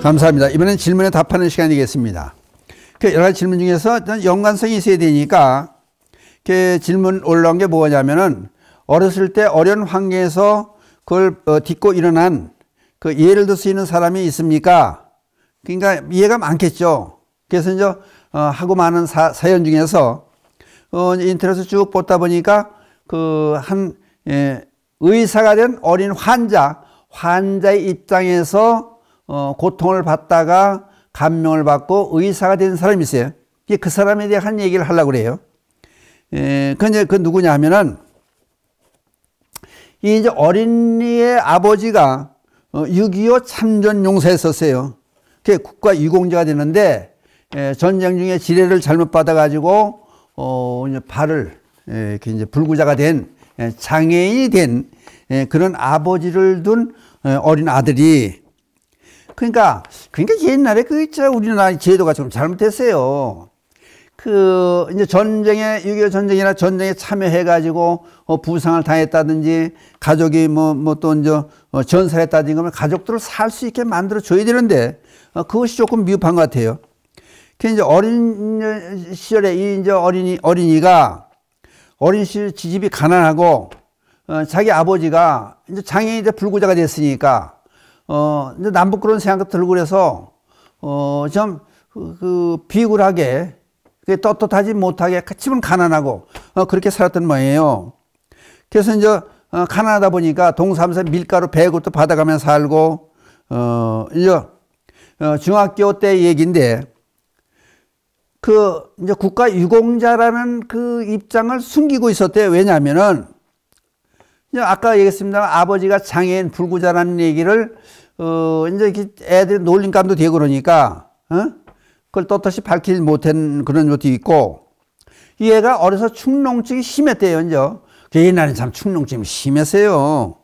감사합니다. 이번엔 질문에 답하는 시간이 되겠습니다. 그 여러 가지 질문 중에서 연관성이 있어야 되니까 그 질문 올라온 게 뭐냐면은 어렸을 때 어려운 환경에서 그걸 딛고 일어난 그 예를 들 수 있는 사람이 있습니까? 그러니까 이해가 많겠죠. 그래서 이제 하고 많은 사연 중에서 인터넷에 쭉 보다 보니까 그 의사가 된 어린 환자의 입장에서 고통을 받다가 감명을 받고 의사가 된 사람이 있어요. 그 사람에 대한 얘기를 하려고 그래요. 그 누구냐 하면은 이제 어린이의 아버지가 6.25 참전 용사였었어요. 그게 국가 유공자가 되는데 전쟁 중에 지뢰를 잘못 받아가지고 이제 발을 이제 불구자가 된 장애인이 된 그런 아버지를 둔 어린 아들이 그러니까 옛날에 우리나라 제도가 좀 잘못됐어요. 이제 6.25 전쟁이나 전쟁에 참여해가지고 부상을 당했다든지 가족이 또 이제 전사를 했다든지 그러면 가족들을 살 수 있게 만들어 줘야 되는데 그것이 조금 미흡한 것 같아요. 그 이제 어린 시절에 이제 어린이가 어린 시절 지집이 가난하고 자기 아버지가 이제 장애인이 불구자가 됐으니까 이제 남북 그런 생각도 들고 그래서 좀 비굴하게 떳떳하지 못하게 집은 가난하고 그렇게 살았던 모양이에요. 그래서 이제 가난하다 보니까 동사무소 밀가루 배고도 받아가면서 살고 이제 중학교 때 얘기인데 이제 국가 유공자라는 그 입장을 숨기고 있었대요. 왜냐하면은 이제 아까 얘기했습니다. 아버지가 장애인 불구자라는 얘기를 이제 애들이 놀림감도 되고 그러니까 그걸 떳떳이 밝히지 못한 그런 것도 있고 이 애가 어려서 축농증이 심했대요. 이제 옛날엔 참 축농증이 심했어요.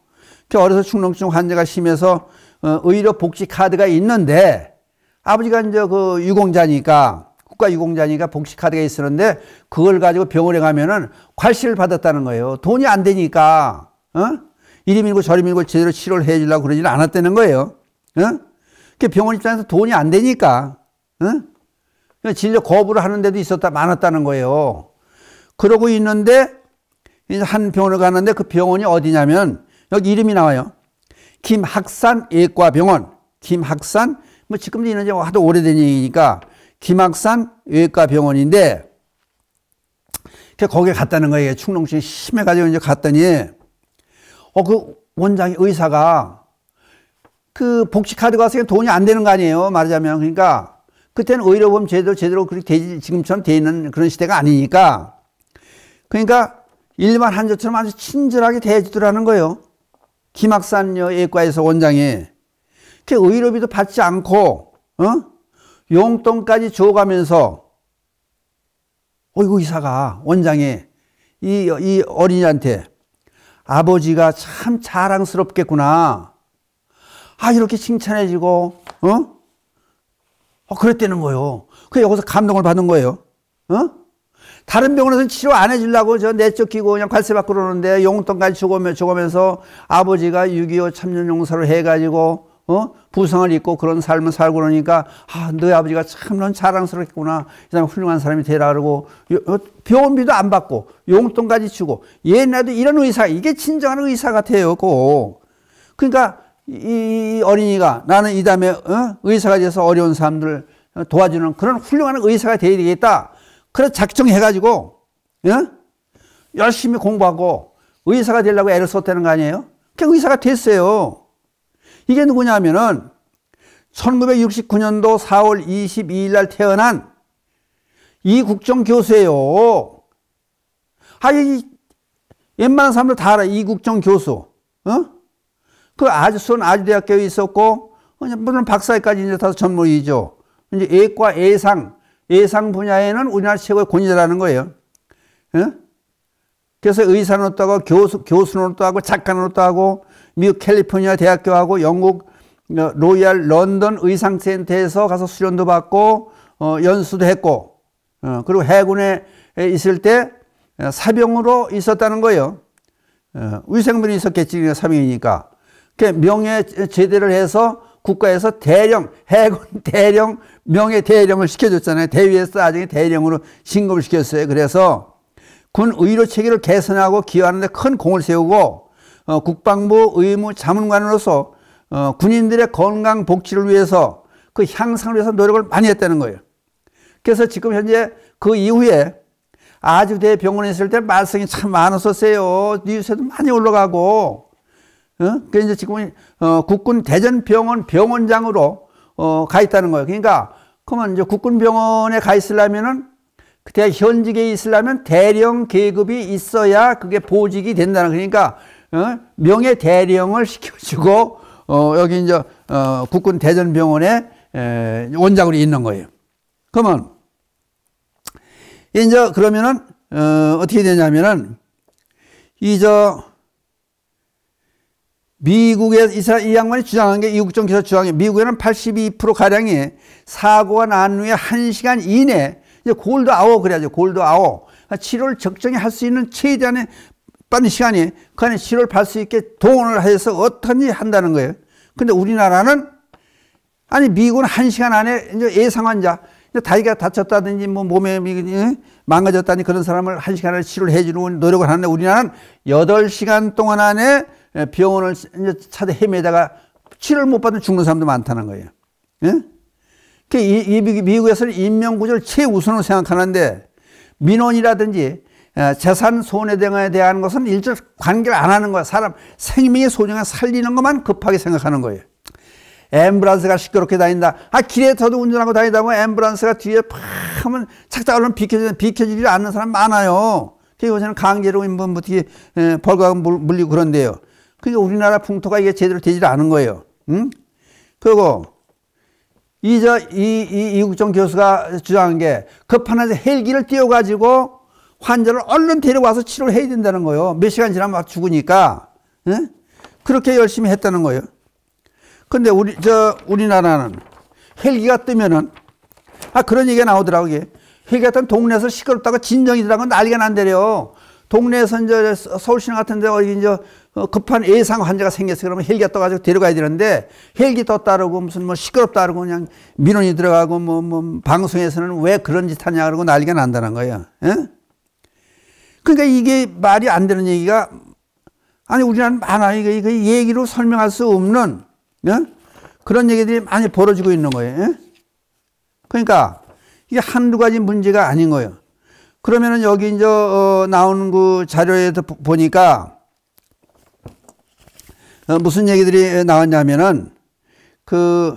어려서 축농증 환자가 심해서 의료 복지 카드가 있는데 아버지가 이제 유공자니까 국가 유공자니까 복지 카드가 있었는데 그걸 가지고 병원에 가면은 괄시를 받았다는 거예요. 돈이 안 되니까 이리 밀고 저리 밀고 제대로 치료를 해주려고 그러지는 않았다는 거예요. 병원 입장에서 돈이 안 되니까 진료 거부를 하는 데도 많았다는 거예요. 그러고 있는데 이제 한 병원을 갔는데 그 병원이 어디냐면 여기 이름이 나와요. 김학산 외과병원. 김학산 지금도 있는지 하도 오래된 얘기니까 김학산 외과병원인데 거기에 갔다는 거예요. 축농증이 심해가지고 이제 갔더니 그 원장이 의사가 그 복지카드 가서 돈이 안 되는 거 아니에요. 말하자면 그러니까 그때는 의료보험 제대로 그렇게 지금처럼 돼 있는 그런 시대가 아니니까 그러니까 일반 환자처럼 아주 친절하게 대해주더라는 거예요. 김학산 외과에서 원장이 의료비도 받지 않고 용돈까지 줘가면서 이거 의사가 원장이 이 어린이한테 아버지가 참 자랑스럽겠구나. 이렇게 칭찬해주고 그랬다는 거예요. 여기서 감동을 받은 거예요. 다른 병원에서는 치료 안 해주려고 내쫓기고 그냥 관세 받고 그러는데 용돈까지 주고면서 아버지가 6.25 참전용사로 해가지고 부상을 입고 그런 삶을 살고 그러니까 너희 아버지가 참 넌 자랑스럽겠구나. 이 사람 훌륭한 사람이 되라 그러고 병원비도 안 받고 용돈까지 주고 옛날에도 이런 의사 이게 진정한 의사 같아요. 그러니까 이 어린이가 나는 이 다음에 의사가 돼서 어려운 사람들을 도와주는 그런 훌륭한 의사가 돼야 되겠다. 그래서 작정해가지고 열심히 공부하고 의사가 되려고 애를 썼다는 거 아니에요? 의사가 됐어요. 이게 누구냐 하면은 1969년도 4월 22일 날 태어난 이국정 교수예요. 웬만한 사람들 다 알아. 이국정 교수. 아주대학교에 있었고 물론 박사까지 이제 다 전문이죠. 이제 예과 예상 분야에는 우리나라 최고의 권위자라는 거예요. 그래서 의사노릇도 하고 교수노릇도 하고 작가노릇도 하고 미국 캘리포니아 대학교하고 영국 로얄 런던 의상센터에서 가서 수련도 받고 연수도 했고 그리고 해군에 있을 때 사병으로 있었다는 거예요. 위생물이 있었겠지. 사병이니까. 명예 제대를 해서 국가에서 대령, 해군 대령, 명예 대령을 시켜줬잖아요. 대위에서 나중에 대령으로 진급을 시켰어요. 그래서 군 의료 체계를 개선하고 기여하는 데 큰 공을 세우고 국방부 의무 자문관으로서 군인들의 건강 복지를 위해서 그 향상을 위해서 노력을 많이 했다는 거예요. 그래서 지금 현재 그 이후에 아주대 병원에 있을 때 말썽이 참 많았었어요. 뉴스에도 많이 올라가고. 그래서 이제 지금은 국군 대전병원 병원장으로 가 있다는 거예요. 그러니까 그러면 이제 국군 병원에 가 있으려면은 그때 현직에 있으려면 대령 계급이 있어야 그게 보직이 된다는 거니까 명예 대령을 시켜주고 여기 이제 국군 대전병원에 원장으로 있는 거예요. 그러면 이제 그러면은 어떻게 되냐면은 미국에 이 양반이 주장한 게 이국정교수 주장한 게 미국에는 82% 가량이 사고가 난 후에 1시간 이내 이제 골드아워 그래야죠. 골드아워 치료를 적정히 할 수 있는 최대한의 빠른 시간이 그 안에 치료를 받을 수 있게 동원을 해서 어떤지 한다는 거예요. 근데 우리나라는 아니 미국은 1시간 안에 이제 예상 환자 다리가 다쳤다든지 뭐 몸에 망가졌다니 그런 사람을 1시간 안에 치료를 해주는 노력을 하는데 우리나라는 8시간 동안 안에 병원을 이제 찾아 헤매다가 치료를 못 받는 죽는 사람도 많다는 거예요. 예? 미국에서는 인명구조를 최우선으로 생각하는데 민원이라든지 재산 손해등에 대한 것은 일절 관계를 안 하는 거야. 사람 생명의 소중함을 살리는 것만 급하게 생각하는 거예요. 앰뷸런스가 시끄럽게 다닌다. 길에 저도 운전하고 다니다 보면 앰뷸런스가 뒤에 팍 하면 착착 얼른 비켜주지 않는 사람 많아요. 요새는 강제로 뭐 어떻게 벌금 물리고 그런데요. 그러니까 우리나라 풍토가 이게 제대로 되질 않은 거예요. 응? 그리고 이국정 교수가 주장한 게 급한에서 헬기를 띄워가지고 환자를 얼른 데려와서 치료를 해야 된다는 거예요. 몇 시간 지나면 죽으니까. 응? 그렇게 열심히 했다는 거예요. 근데 우리나라는 헬기가 뜨면은 그런 얘기가 나오더라고. 헬기가 뜨면 동네에서 시끄럽다고 진정이 들어가고 난리가 난대요. 동네에서 이제 서울시청 같은데 이제 급한 예상 환자가 생겼어. 그러면 헬기가 떠가지고 데려가야 되는데 헬기 떴다고 무슨 뭐 시끄럽다고 그냥 민원이 들어가고 뭐 방송에서는 왜 그런 짓 하냐 그러고 난리가 난다는 거예요. 예? 그러니까 이게 말이 안 되는 얘기가 아니 우리나라는 많아. 이거 얘기로 설명할 수 없는 예? 그런 얘기들이 많이 벌어지고 있는 거예요. 예? 그러니까 이게 한두 가지 문제가 아닌 거예요. 그러면은 여기 이제 나오는 그 자료에도 보니까 무슨 얘기들이 나왔냐면은 그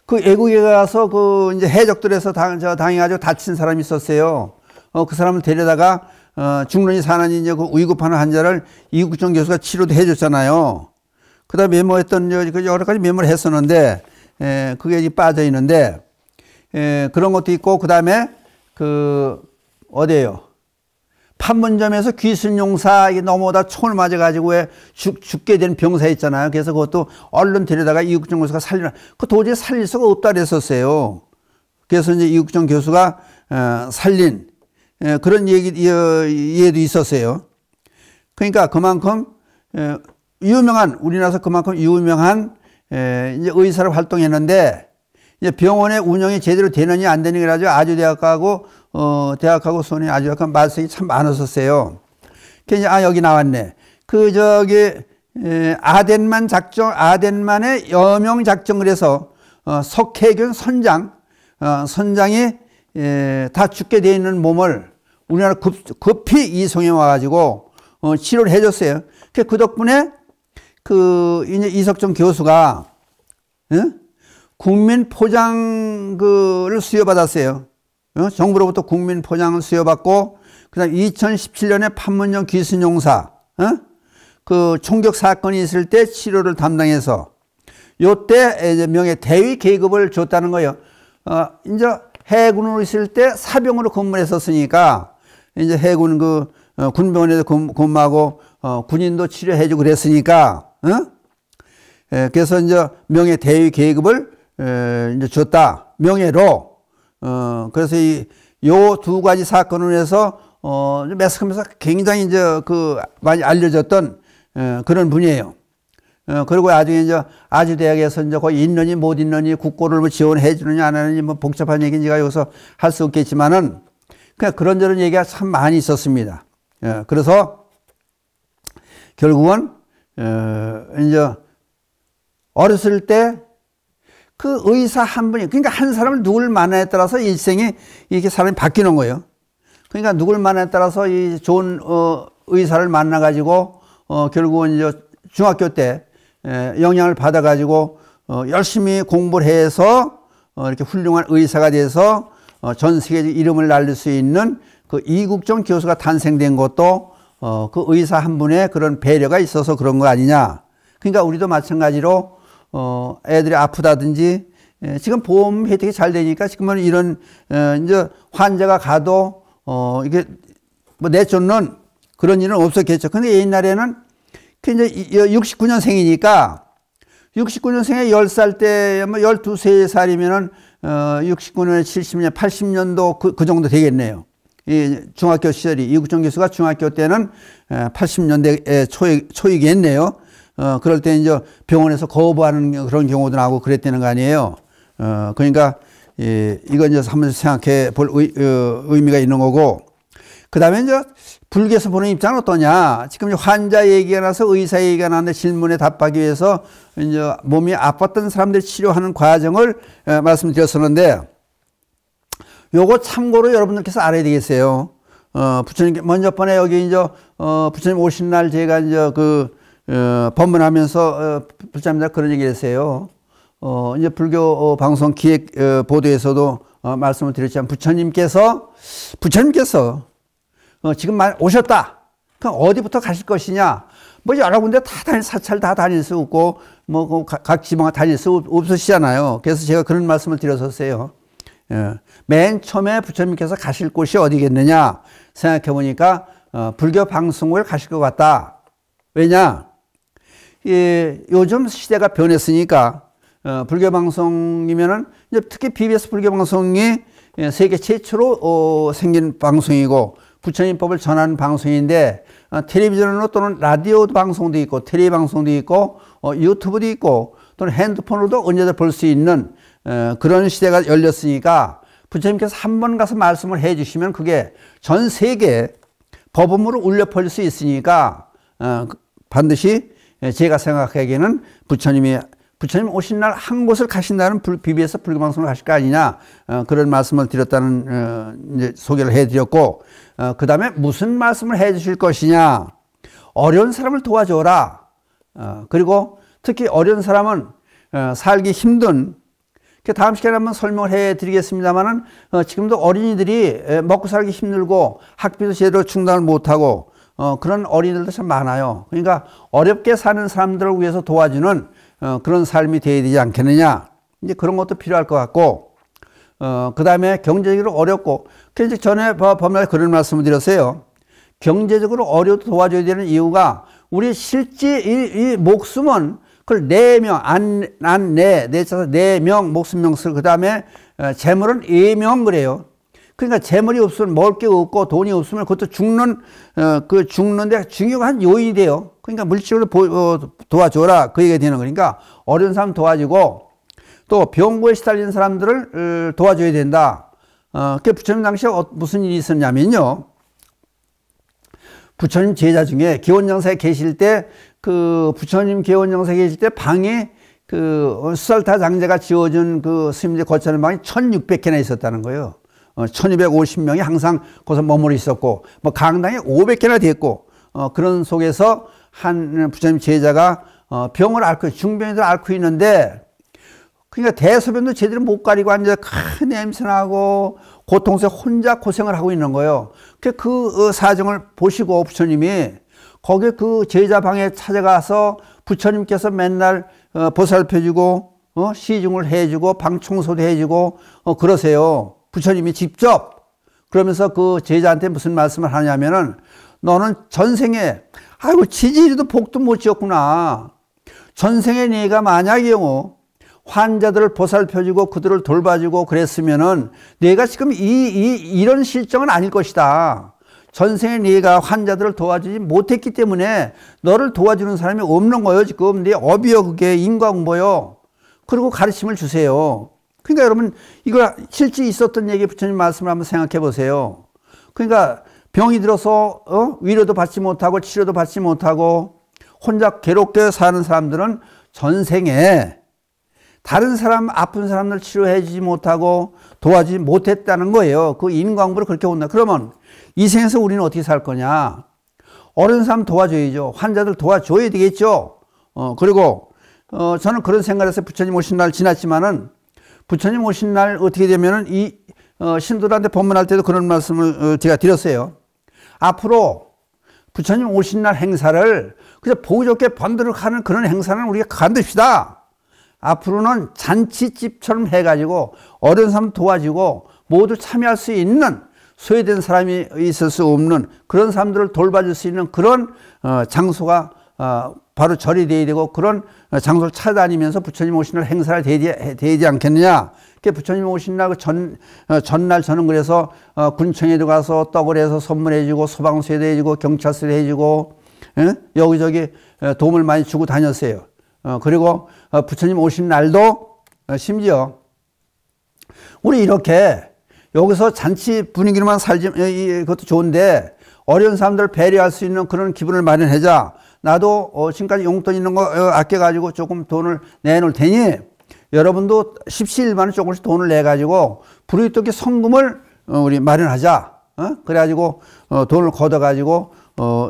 외국에 가서 이제 해적들에서 당해가지고 다친 사람이 있었어요. 그 사람을 데려다가 중년이 사나니 이제 그 위급한 환자를 이국정 교수가 치료도 해줬잖아요. 그다음에 메모했던 여러 가지 메모를 했었는데 그게 빠져 있는데 그런 것도 있고 그다음에 어디에요? 판문점에서 귀순용사 넘어오다 총을 맞아가지고 왜 죽게 된 병사 있잖아요. 그래서 그것도 얼른 데려다가 이국정 교수가 살리라. 그 도저히 살릴 수가 없다 그랬었어요. 그래서 이제 이국정 교수가 살린 그런 얘기도 있었어요. 그러니까 그만큼 우리나라에서 그만큼 유명한 이제 의사로 활동했는데 이제 병원의 운영이 제대로 되느냐 안 되느냐 가지고 대학하고 손이 아주 약간 말썽이 참 많았었어요. 그래서 여기 나왔네. 아덴만의 여명 작정을 해서 석혜균 선장이 다 죽게 되어 있는 몸을 우리나라 급히 이송해 와가지고 치료를 해줬어요. 그 덕분에 이제 이석정 교수가 국민 포장을 수여받았어요. 정부로부터 국민 포장을 수여받고 그다음 2017년에 판문점 귀순용사 그 총격 사건이 있을 때 치료를 담당해서 요때 이제 명예 대위 계급을 줬다는 거예요. 이제 해군으로 있을 때 사병으로 근무를 했었으니까 이제 해군 군병원에서 근무하고 군인도 치료해주고 그랬으니까 그래서 이제 명예 대위 계급을 이제 줬다. 명예로. 그래서 요 두 가지 사건을 해서 매스컴에서 굉장히 이제 많이 알려졌던 그런 분이에요. 그리고 나중에 이제 아주대학에서 이제 거기 있느니 못 있느니 국고를 뭐 지원해 주느냐 안 하느니 뭐 복잡한 얘기는 제가 여기서 할 수 없겠지만은 그냥 그런저런 얘기가 참 많이 있었습니다. 그래서 결국은 이제 어렸을 때 그 의사 한 분이, 그러니까 한 사람을 누굴 만나에 따라서 일생이 이렇게 사람이 바뀌는 거예요. 그러니까 누굴 만나에 따라서 이 좋은 의사를 만나 가지고 결국은 이제 중학교 때 영향을 받아 가지고 열심히 공부를 해서 이렇게 훌륭한 의사가 돼서 전 세계적 이름을 날릴 수 있는 그 이국정 교수가 탄생된 것도 그 의사 한 분의 그런 배려가 있어서 그런 거 아니냐. 그러니까 우리도 마찬가지로 애들이 아프다든지 지금 보험 혜택이 잘 되니까 지금은 이런 이제 환자가 가도 이게 뭐 내쫓는 그런 일은 없었겠죠. 근데 옛날에는 그 이제 69년생이니까 69년생에 10살 때 뭐 12살이면은 69년에 70년, 80년도 그 정도 되겠네요. 이 중학교 시절이 이국정 교수가 중학교 때는 80년대 초이겠네요. 그럴 때 이제 병원에서 거부하는 그런 경우도 나고 그랬다는 거 아니에요. 그러니까 이건 이제 한번 생각해 볼 의미가 있는 거고. 그 다음에 이제 불교에서 보는 입장은 어떠냐. 지금 환자 얘기가 나서 의사 얘기가 나는데 질문에 답하기 위해서 이제 몸이 아팠던 사람들 치료하는 과정을 말씀드렸었는데 요거 참고로 여러분들께서 알아야 되겠어요. 부처님, 먼저 번에 여기 이제, 부처님 오신 날 제가 이제 법문하면서, 부처님들 그런 얘기를 했어요. 이제 불교 방송 기획 보도에서도 말씀을 드렸지만 부처님께서 지금 오셨다. 그럼 어디부터 가실 것이냐? 뭐 여러 군데 다 사찰 다 다닐 수 없고, 뭐 각 지방 다닐 수 없으시잖아요. 그래서 제가 그런 말씀을 드렸었어요. 맨 처음에 부처님께서 가실 곳이 어디겠느냐 생각해 보니까 불교 방송을 가실 것 같다. 왜냐? 요즘 시대가 변했으니까 불교 방송이면은 이제 특히 BBS 불교 방송이 세계 최초로 생긴 방송이고 부처님법을 전하는 방송인데 텔레비전으로 또는 라디오 방송도 있고 텔레비 방송도 있고 유튜브도 있고 또는 핸드폰으로도 언제든 볼 수 있는 그런 시대가 열렸으니까 부처님께서 한 번 가서 말씀을 해 주시면 그게 전 세계 법음으로 울려 퍼질 수 있으니까 반드시 제가 생각하기에는 부처님 오신 날 한 곳을 가신다는 BBS 불교방송을 가실 거 아니냐 그런 말씀을 드렸다는 이제 소개를 해드렸고 그 다음에 무슨 말씀을 해 주실 것이냐. 어려운 사람을 도와줘라. 그리고 특히 어려운 사람은 살기 힘든, 다음 시간에 한번 설명을 해드리겠습니다만은 지금도 어린이들이 먹고 살기 힘들고 학비도 제대로 충당을 못하고 그런 어린이들도 참 많아요. 그러니까 어렵게 사는 사람들을 위해서 도와주는 그런 삶이 되어야 되지 않겠느냐. 이제 그런 것도 필요할 것 같고 그 다음에 경제적으로 어렵고 그래서 전에 범위에 그런 말씀을 드렸어요. 경제적으로 어려도 도와줘야 되는 이유가 우리 실제 이 목숨은 그걸 내쳐서 내명, 목숨명술, 그 다음에 재물은 예명 그래요. 그러니까 재물이 없으면 먹을 게 없고 돈이 없으면 그것도 죽는데 중요한 요인이 돼요. 그러니까 물질로 도와줘라. 그 얘기가 되는 거니까 어려운 사람 도와주고 또 병고에 시달리는 사람들을 도와줘야 된다. 그 부처님 당시에 무슨 일이 있었냐면요. 부처님 제자 중에 기원정사에 계실 때 그 부처님 기원정사에 계실 때 방에 그 수살타 장제가 지어준 그 스님들 거처하는 방이 1600개나 있었다는 거예요. 1250명이 항상 거기서 머무르 있었고 뭐 강당이 500개나 됐고 그런 속에서 한 부처님 제자가 병을 앓고 중병을 앓고 있는데 그러니까 대소변도 제대로 못 가리고 앉아 큰 냄새나고 고통스레 혼자 고생을 하고 있는 거예요. 그 사정을 보시고 부처님이 거기에 그 제자 방에 찾아가서 부처님께서 맨날 보살펴주고 시중을 해주고 방 청소도 해주고 그러세요. 부처님이 직접. 그러면서 그 제자한테 무슨 말씀을 하냐면은 너는 전생에 아이고 지지리도 복도 못 지었구나. 전생에 네가 만약에 환자들을 보살펴주고 그들을 돌봐주고 그랬으면은 내가 지금 이런 실정은 아닐 것이다. 전생에 네가 환자들을 도와주지 못했기 때문에 너를 도와주는 사람이 없는 거예요. 지금 네 업이요. 그게 인과응보요. 그리고 가르침을 주세요. 그러니까 여러분 이거 실제 있었던 얘기 부처님 말씀을 한번 생각해 보세요. 그러니까 병이 들어서 위로도 받지 못하고 치료도 받지 못하고 혼자 괴롭게 사는 사람들은 전생에 다른 사람 아픈 사람들 치료해 주지 못하고 도와주지 못했다는 거예요. 그 인과응보를 그렇게 온다. 그러면 이 생에서 우리는 어떻게 살 거냐? 어려운 사람 도와줘야죠. 환자들 도와줘야 되겠죠. 그리고 저는 그런 생각을 해서 부처님 오신 날 지났지만은 부처님 오신 날 어떻게 되면은 이 신도들한테 법문할 때도 그런 말씀을 제가 드렸어요. 앞으로 부처님 오신 날 행사를 그냥 보기 좋게 번들을 하는 그런 행사는 우리가 간둡시다. 앞으로는 잔치집처럼 해가지고 어려운 사람 도와주고 모두 참여할 수 있는 소외된 사람이 있을 수 없는 그런 사람들을 돌봐줄 수 있는 그런 장소가 바로 절이 돼야 되고 그런 장소를 찾아다니면서 부처님 오신 날 행사를 되지 않겠느냐. 부처님 오신 날 전날 저는 그래서 군청에도 가서 떡을 해서 선물해주고 소방서에도 해주고 경찰서에도 해주고 여기저기 도움을 많이 주고 다녔어요. 그리고 부처님 오신 날도 심지어 우리 이렇게 여기서 잔치 분위기로만 살지 그것도 좋은데 어려운 사람들 배려할 수 있는 그런 기분을 마련하자. 나도 지금까지 용돈 있는 거 아껴가지고 조금 돈을 내놓을 테니 여러분도 십시일반을 조금씩 돈을 내가지고 불이웃돕기 성금을 우리 마련하자. 그래가지고 돈을 걷어가지고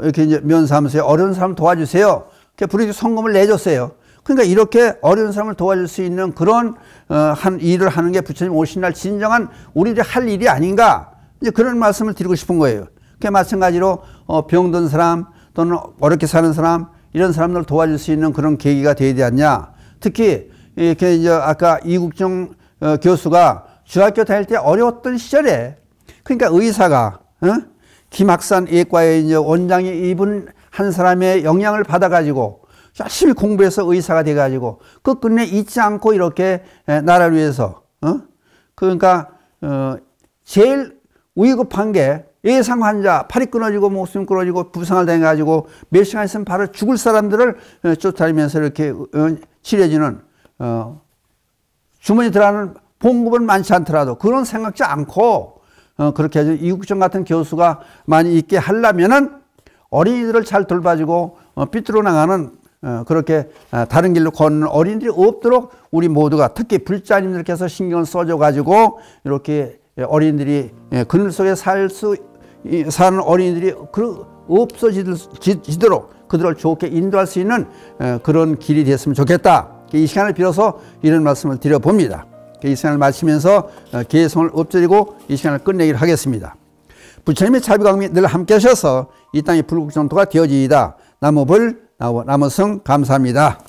이렇게 이제 면사무소에 어려운 사람 도와주세요. 불이웃돕기 성금을 내줬어요. 그러니까 이렇게 어려운 사람을 도와줄 수 있는 그런 한 일을 하는 게 부처님 오신 날 진정한 우리들이 할 일이 아닌가. 이제 그런 말씀을 드리고 싶은 거예요. 마찬가지로 병든 사람 또는 어렵게 사는 사람 이런 사람들을 도와줄 수 있는 그런 계기가 되지 않냐. 특히 이렇게 이제 아까 이국정 교수가 중학교 다닐 때 어려웠던 시절에 그러니까 의사가 김학산 예과의 이제 원장이 입은 한 사람의 영향을 받아가지고 열심히 공부해서 의사가 돼가지고 끝끝내 잊지 않고 이렇게 나라를 위해서 그러니까 제일 위급한 게 예상 환자 팔이 끊어지고 목숨이 끊어지고 부상을 당해가지고 몇 시간 있으면 바로 죽을 사람들을 쫓아다니면서 이렇게 치료해주는 주머니 들어가는 봉급은 많지 않더라도 그런 생각지 않고 그렇게 해서 이국정 같은 교수가 많이 있게 하려면은 어린이들을 잘 돌봐주고 삐뚤어 나가는 그렇게 다른 길로 걷는 어린이들이 없도록 우리 모두가 특히 불자님들께서 신경을 써줘가지고 이렇게 어린이들이 그늘 속에 사는 어린이들이 없어지도록 그들을 좋게 인도할 수 있는 그런 길이 됐으면 좋겠다. 이 시간을 빌어서 이런 말씀을 드려봅니다. 이 시간을 마치면서 개성을 엎드리고 이 시간을 끝내기를 하겠습니다. 부처님의 자비광명이 늘 함께 하셔서 이 땅이 불국정토가 되어지이다. 나무불 나무승 감사합니다.